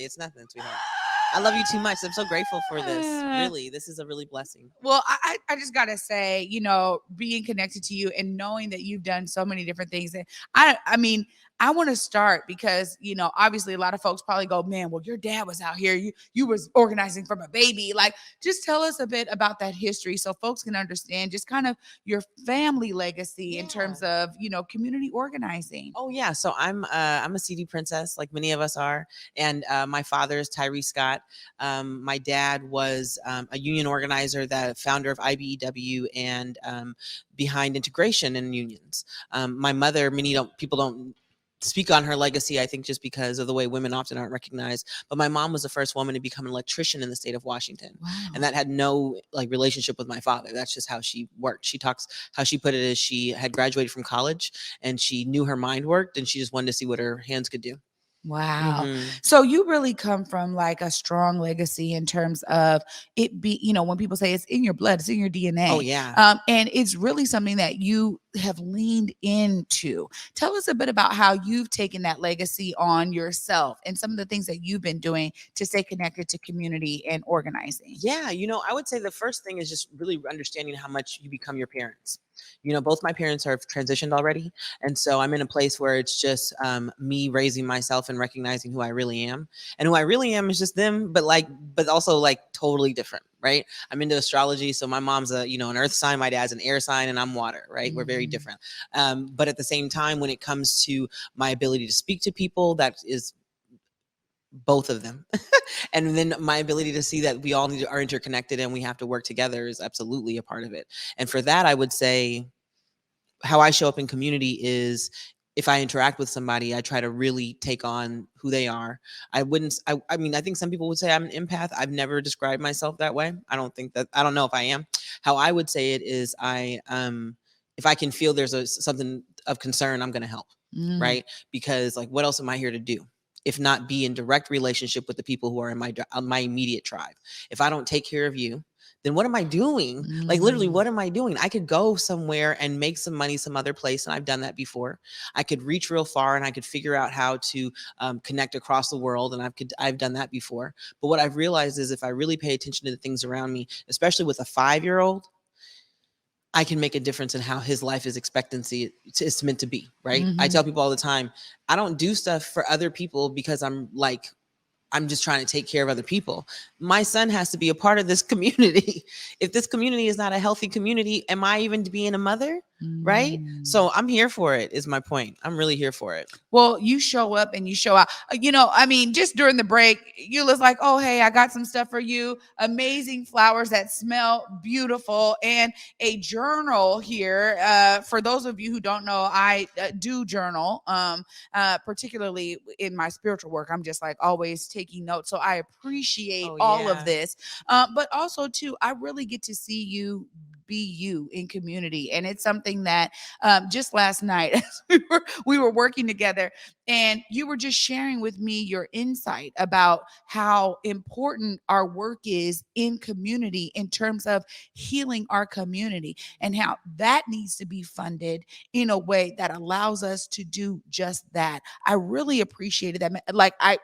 It's nothing, sweetheart. I love you too much. I'm so grateful for this. Really, this is a really blessing. Well, I just got to say, being connected to you and knowing that you've done so many different things. And I mean, I want to start because, obviously a lot of folks probably go, man, well, your dad was out here. You was organizing from a baby. Like, just tell us a bit about that history so folks can understand just kind of your family legacy in terms of, community organizing. Oh yeah. So I'm a CD princess, like many of us are. And my father is Trae Scott. My dad was a union organizer, the founder of IBEW, and behind integration in unions. My mother, people don't speak on her legacy, I think, just because of the way women often aren't recognized. But my mom was the first woman to become an electrician in the state of Washington. Wow. And that had no relationship with my father. That's just how she worked. She talks, how she put it is, she had graduated from college and she knew her mind worked and she just wanted to see what her hands could do. Wow. So you really come from like a strong legacy in terms of it when people say it's in your blood, it's in your DNA. Oh yeah. And it's really something that you have leaned into. Tell us a bit about how you've taken that legacy on yourself and some of the things that you've been doing to stay connected to community and organizing. Yeah. I would say the first thing is just really understanding how much you become your parents. Both my parents have transitioned already. And so I'm in a place where it's just me raising myself and recognizing who I really am. And who I really am is just them, but also totally different, right? I'm into astrology. So my mom's an earth sign, my dad's an air sign, and I'm water, right? We're very different. But at the same time, when it comes to my ability to speak to people, that is both of them. And then my ability to see that we all are interconnected and we have to work together is absolutely a part of it. And for that, I would say how I show up in community is if I interact with somebody, I try to really take on who they are. I think some people would say I'm an empath. I've never described myself that way. I don't know if I am. How I would say it is if I can feel there's something of concern, I'm going to help. Right. Because what else am I here to do? If not be in direct relationship with the people who are in my immediate tribe. If I don't take care of you, then what am I doing? Literally, what am I doing? I could go somewhere and make some money some other place. And I've done that before. I could reach real far and I could figure out how to connect across the world. And I've done that before. But what I've realized is if I really pay attention to the things around me, especially with a 5-year-old, I can make a difference in how his life is expectancy is meant to be, right? I tell people all the time, I don't do stuff for other people because I'm just trying to take care of other people. My son has to be a part of this community. If this community is not a healthy community, am I even being a mother? Right? So I'm here for it, is my point. I'm really here for it. Well, you show up and you show out. Just during the break, you was like, oh, hey, I got some stuff for you. Amazing flowers that smell beautiful and a journal here. For those of you who don't know, I do journal, particularly in my spiritual work. I'm just always taking notes. So I appreciate all of this. But also, too, I really get to see you be you in community. And it's something that just last night we were working together and you were just sharing with me your insight about how important our work is in community in terms of healing our community and how that needs to be funded in a way that allows us to do just that. I really appreciated that.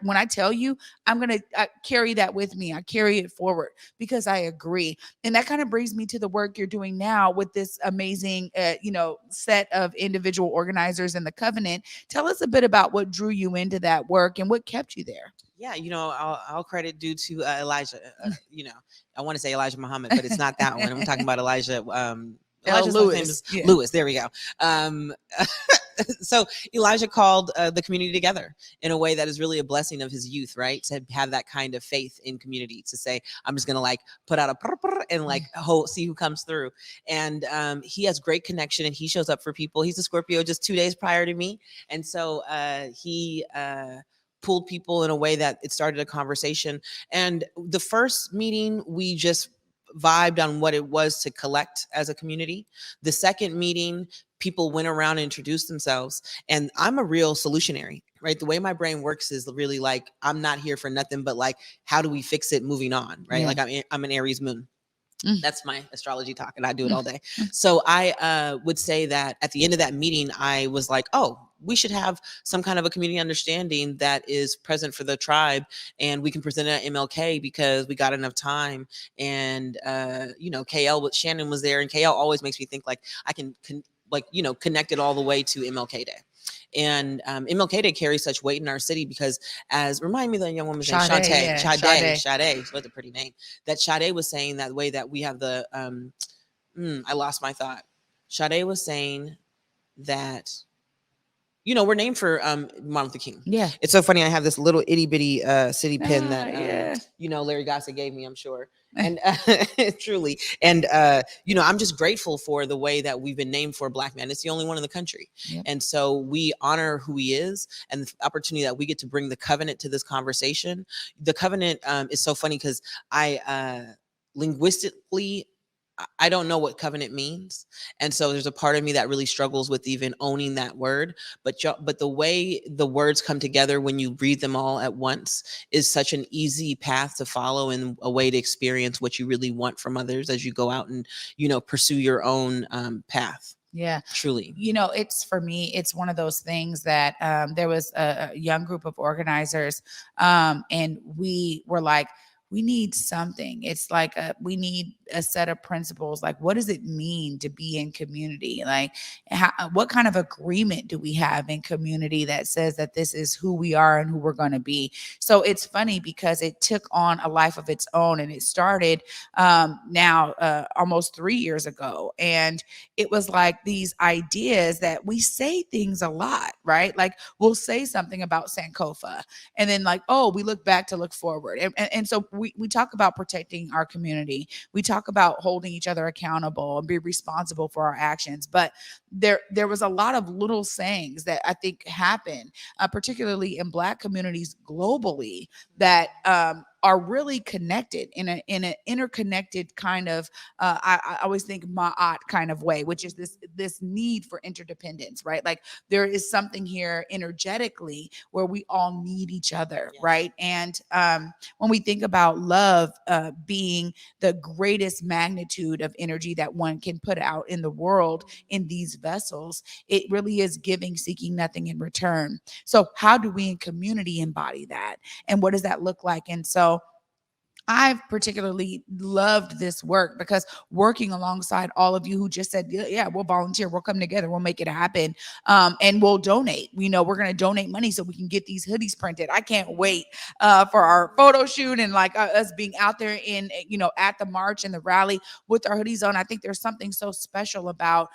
When I tell you, I'm going to carry that with me. I carry it forward because I agree. And that kind of brings me to the work you're doing now with this amazing, set of individual organizers in the Covenant. Tell us a bit about what drew you into that work and what kept you there. Yeah, I'll credit due to Elijah. I want to say Elijah Muhammad, but it's not that one. I'm talking about Elijah. Elijah's Lewis. Name is Lewis. There we go. So Elijah called the community together in a way that is really a blessing of his youth, right? To have that kind of faith in community, to say, I'm just going to put out a and see who comes through. And he has great connection and he shows up for people. He's a Scorpio just 2 days prior to me. And so he pulled people in a way that it started a conversation. And the first meeting, we just vibed on what it was to collect as a community. The second meeting, people went around and introduced themselves. And I'm a real solutionary, right? The way my brain works is really I'm not here for nothing, but how do we fix it moving on, right? Yeah. I'm an Aries moon. That's my astrology talk and I do it all day. So I would say that at the end of that meeting, I was like, oh, we should have some kind of a community understanding that is present for the tribe, and we can present it at MLK because we got enough time. And KL with Shannon was there, and KL always makes me think like I can connect it all the way to MLK Day. And MLK Day carries such weight in our city because, as remind me the young woman's name, Sade, what a pretty name. That Sade was saying that way that we have the I lost my thought. Sade was saying that we're named for Martin Luther King. Yeah. It's so funny. I have this little itty bitty city pin that Larry Gossett gave me, I'm sure. And truly. And I'm just grateful for the way that we've been named for a Black man. It's the only one in the country. Yep. And so we honor who he is, and the opportunity that we get to bring the covenant to this conversation. The covenant is so funny because I linguistically, I don't know what covenant means. And so there's a part of me that really struggles with even owning that word. But the way the words come together when you read them all at once is such an easy path to follow, and a way to experience what you really want from others as you go out and, pursue your own path. Yeah, truly. It's for me, it's one of those things that there was a young group of organizers and we were like, we need something. It's like we need a set of principles. Like, what does it mean to be in community? Like, what kind of agreement do we have in community that says that this is who we are and who we're going to be? So it's funny because it took on a life of its own, and it started now almost 3 years ago. And it was like these ideas that we say things a lot, right? Like we'll say something about Sankofa, and then like, oh, we look back to look forward. And so we talk about protecting our community. We talk about holding each other accountable and be responsible for our actions. But there was a lot of little sayings that I think happen, particularly in Black communities globally, that are really connected in an interconnected kind of I always think ma'at kind of way, which is this need for interdependence, right? Like there is something here energetically where we all need each other, yes. Right? And when we think about love being the greatest magnitude of energy that one can put out in the world in these vessels, it really is giving, seeking nothing in return. So how do we in community embody that? And what does that look like? And so I've particularly loved this work because working alongside all of you who just said, yeah, we'll volunteer, we'll come together, we'll make it happen, and we'll donate. We're going to donate money so we can get these hoodies printed. I can't wait for our photo shoot and like us being out there in, at the march and the rally with our hoodies on. I think there's something so special about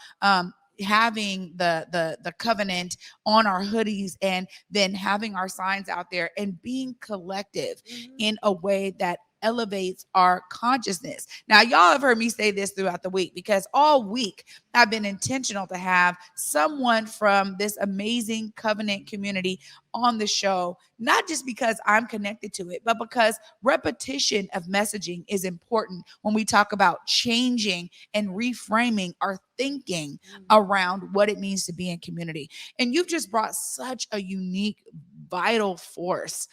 having the covenant on our hoodies and then having our signs out there and being collective in a way that elevates our consciousness. Now, y'all have heard me say this throughout the week because all week I've been intentional to have someone from this amazing covenant community on the show, not just because I'm connected to it, but because repetition of messaging is important when we talk about changing and reframing our thinking around what it means to be in community. And you've just brought such a unique, vital force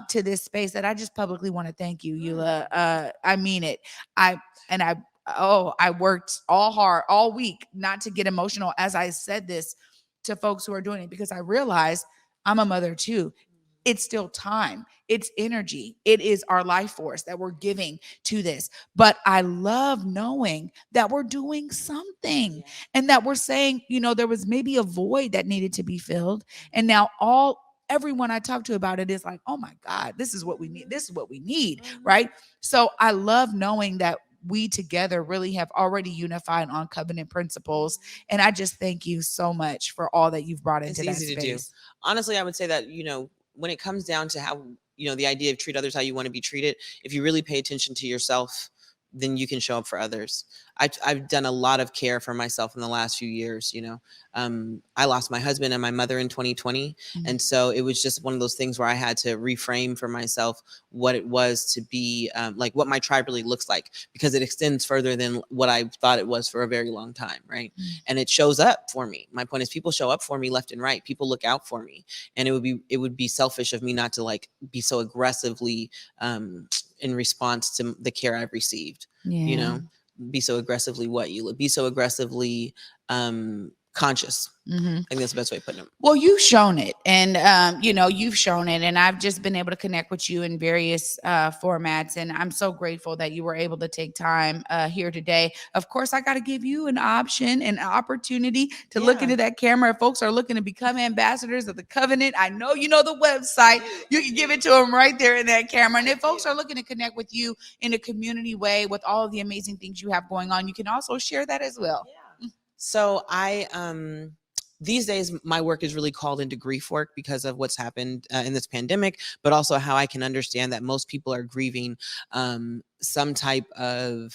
to this space that I just publicly want to thank you, Eula. I mean it. I worked all week not to get emotional as I said this to folks who are doing it, because I realized I'm a mother too. It's still time. It's energy. It is our life force that we're giving to this. But I love knowing that we're doing something and that we're saying, there was maybe a void that needed to be filled. And now everyone I talk to about it is like, oh my God, this is what we need. This is what we need. Right. So I love knowing that we together really have already unified on covenant principles. And I just thank you so much for all that you've brought into that space. It's easy to do. Honestly, I would say that, when it comes down to how, the idea of treat others how you want to be treated, if you really pay attention to yourself, then you can show up for others. I've done a lot of care for myself in the last few years. I lost my husband and my mother in 2020. And so it was just one of those things where I had to reframe for myself what it was to be like what my tribe really looks like, because it extends further than what I thought it was for a very long time. Right. And it shows up for me. My point is, people show up for me left and right. People look out for me. And it would be selfish of me not to like be so aggressively in response to the care I've received. Be so aggressively be so aggressively conscious. Mm-hmm. I think that's the best way of putting it. Well, you've shown it, and you've shown it, and I've just been able to connect with you in various formats, and I'm so grateful that you were able to take time here today. Of course, I got to give you an option, an opportunity to look into that camera. If folks are looking to become ambassadors of the Covenant, I know you know the website. You can give it to them right there in that camera. And if folks are looking to connect with you in a community way with all of the amazing things you have going on, you can also share that as well. Yeah. So these days, my work is really called into grief work because of what's happened in this pandemic, but also how I can understand that most people are grieving some type of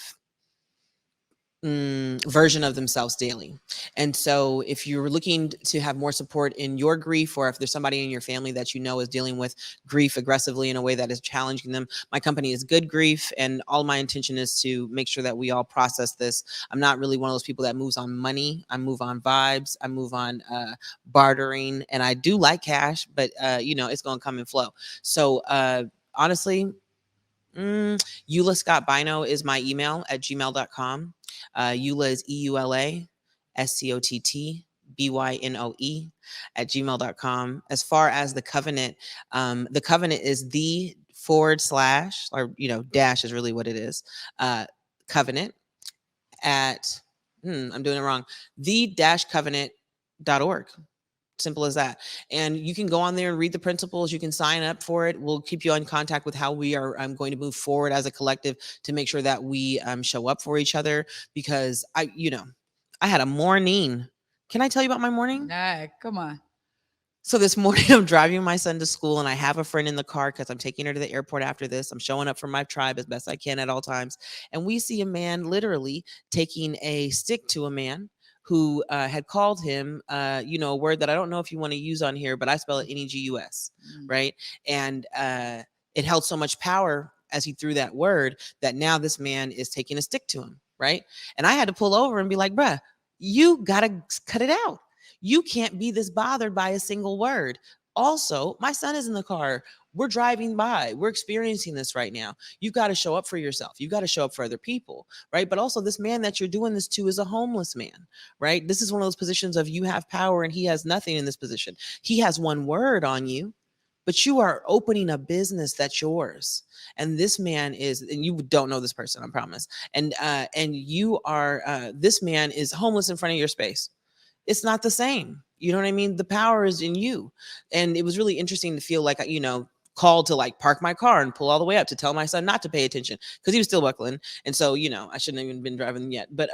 version of themselves daily. And so if you're looking to have more support in your grief, or if there's somebody in your family that you know is dealing with grief aggressively in a way that is challenging them, my company is Good Grief, and all my intention is to make sure that we all process this. I'm not really one of those people that moves on money. I move on vibes. I move on bartering, and I do like cash, but it's going to come and flow. So honestly, Eula Scott Bynoe is my email at gmail.com. Eula is EULA SCOTTBYNOE at gmail.com. As far as the covenant is the / or dash is really what it is. Covenant at I'm doing it wrong. the-covenant.org. Simple as that. And you can go on there and read the principles. You can sign up for it. We'll keep you in contact with how we are going to move forward as a collective to make sure that we show up for each other, because I had a morning. Can I tell you about my morning? Nah, come on. So this morning I'm driving my son to school, and I have a friend in the car because I'm taking her to the airport after this. I'm showing up for my tribe as best I can at all times. And we see a man literally taking a stick to a man who had called him, a word that I don't know if you want to use on here, but I spell it Negus, right? And it held so much power as he threw that word that now this man is taking a stick to him, right? And I had to pull over and be like, bruh, you got to cut it out. You can't be this bothered by a single word. Also, my son is in the car. We're driving by. We're experiencing this right now. You've got to show up for yourself. You've got to show up for other people, right? But also, this man that you're doing this to is a homeless man, right? This is one of those positions of you have power and he has nothing in this position. He has one word on you, but you are opening a business that's yours. And this man is, and you don't know this person, I promise. And you are, this man is homeless in front of your space. It's not the same. You know what I mean? The power is in you. And it was really interesting to feel like, called to like park my car and pull all the way up to tell my son not to pay attention because he was still buckling. And so, I shouldn't have even been driving yet. But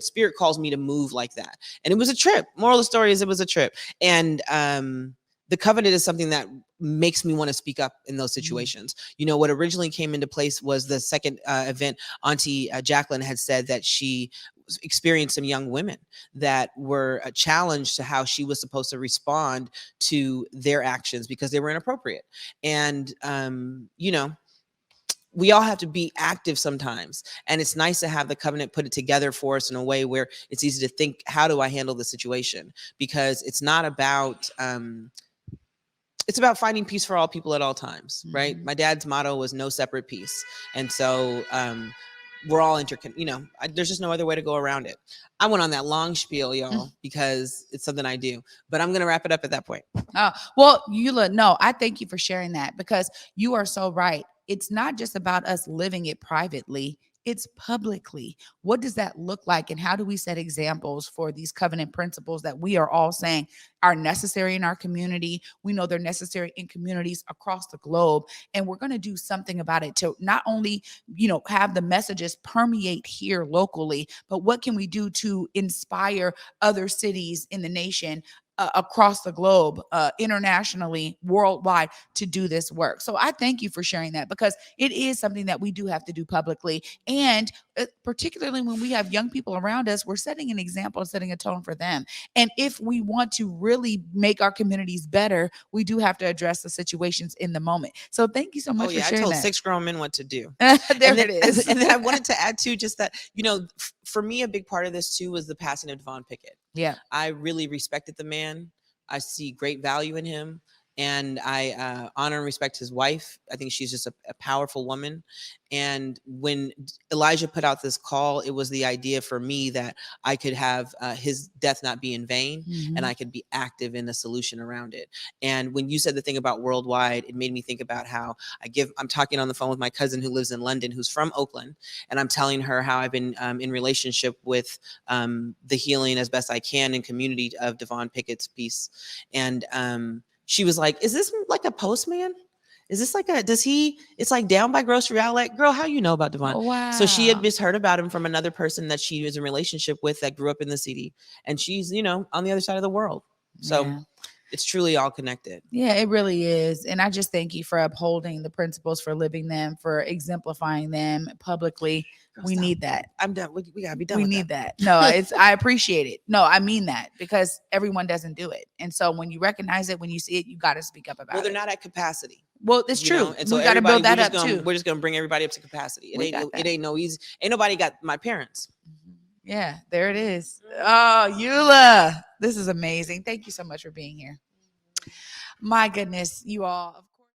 Spirit calls me to move like that. And it was a trip. Moral of the story is it was a trip. And the covenant is something that makes me want to speak up in those situations. What originally came into place was the second event. Auntie Jacqueline had said that she experienced some young women that were challenged to how she was supposed to respond to their actions because they were inappropriate. And, we all have to be active sometimes. And it's nice to have the covenant put it together for us in a way where it's easy to think, how do I handle the situation? Because it's not about, it's about finding peace for all people at all times, right? My dad's motto was no separate peace. And so, we're all there's just no other way to go around it. I went on that long spiel, y'all, because it's something I do, but I'm going to wrap it up at that point. Well, Eula, no, I thank you for sharing that because you are so right. It's not just about us living it privately. It's publicly. What does that look like? And how do we set examples for these covenant principles that we are all saying are necessary in our community? We know they're necessary in communities across the globe. And we're going to do something about it to not only, have the messages permeate here locally, but what can we do to inspire other cities in the nation across the globe, internationally, worldwide, to do this work. So I thank you for sharing that because it is something that we do have to do publicly. And particularly when we have young people around us, we're setting an example and setting a tone for them. And if we want to really make our communities better, we do have to address the situations in the moment. So thank you so much for sharing I told that. 6 grown men what to do. It is. And then I wanted to add too, just that, for me, a big part of this too was the passing of Devon Pickett. Yeah. I really respected the man. I see great value in him. and I honor and respect his wife. I think she's just a powerful woman. And when Elijah put out this call, it was the idea for me that I could have his death not be in vain, and I could be active in the solution around it. And when you said the thing about worldwide, it made me think about how I'm talking on the phone with my cousin who lives in London, who's from Oakland, and I'm telling her how I've been in relationship with the healing as best I can in community of Devon Pickett's piece. And she was like, is this like a postman? Is this like it's like down by grocery outlet? Girl, how you know about Devon? Oh, wow. So she had just heard about him from another person that she was in relationship with that grew up in the city. And she's, on the other side of the world. So it's truly all connected. Yeah, it really is. And I just thank you for upholding the principles, for living them, for exemplifying them publicly. We need that. I'm done. We gotta be done. We need that. No, I appreciate it. No, I mean that, because everyone doesn't do it. And so when you recognize it, when you see it, you got to speak up about it. Well, they're not at capacity. Well, it's true. And so we got to build that up too. too. We're just gonna bring everybody up to capacity. It ain't no easy. Ain't nobody got my parents. Yeah, there it is. Oh, Eula, this is amazing. Thank you so much for being here. My goodness, you all.